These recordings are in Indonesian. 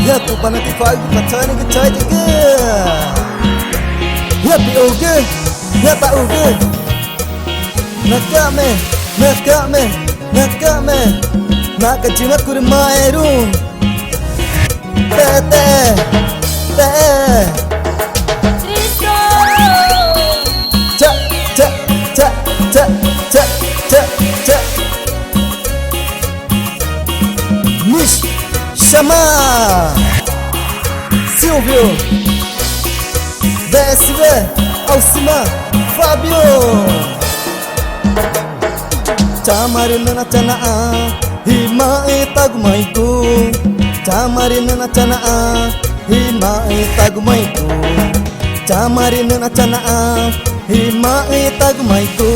Ya tu panati fag kacani ke chai ke. Ya pi oge, ya ta oge. Nakame, nakame, nakame. Nakajima kurmairum. Te. Mish Chama Silvio DSV Alcima Fábio Chamarina Chanaa Hima Etagumaiku Chamarina Chanaa Hima Etagumaiku Chamarina Chanaa Hima Etagumaiku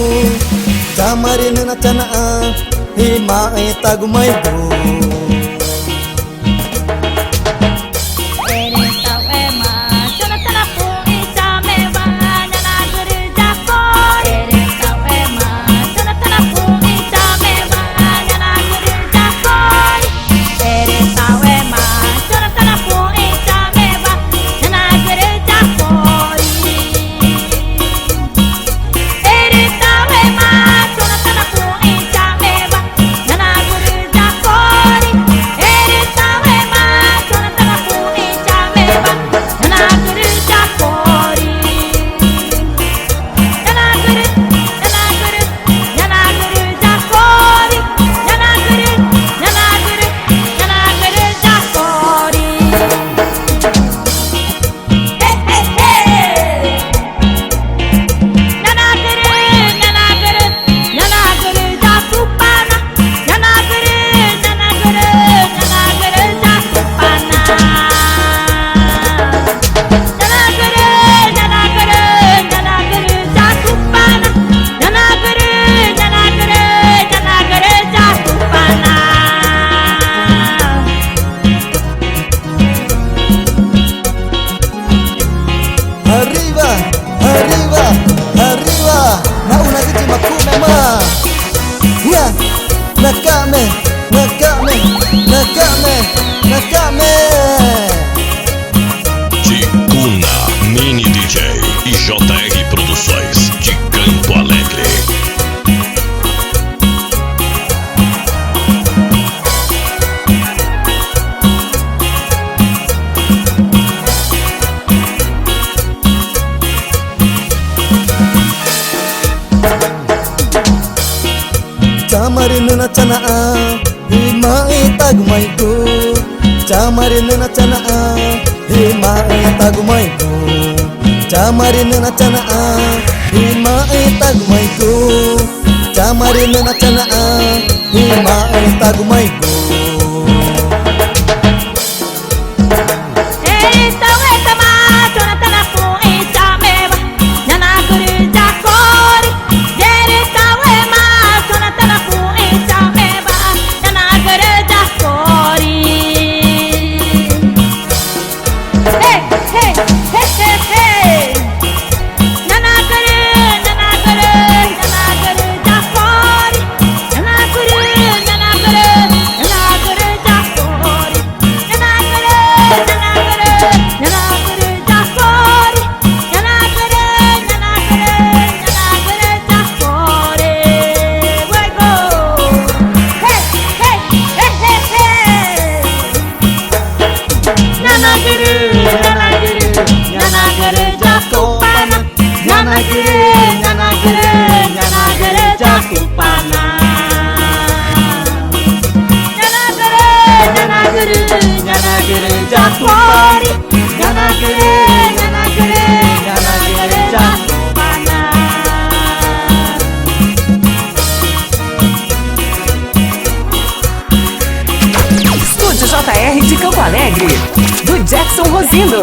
Chamarina Chanaa Hima Etagumaiku Arriba, na una kijima kumema. Ya, nakame. Ticuna Mini DJ e JR Produções de Campo Alegre. Chamarina Chanaa Hima Etagumaiku Chamarina Chanaa Hima Etagumaiku Chamarina Chanaa Hima Etagumaiku Chamarina Chanaa Hima Etagumaiku Estúdio JR de Campo Alegre, do Jackson Rosindo.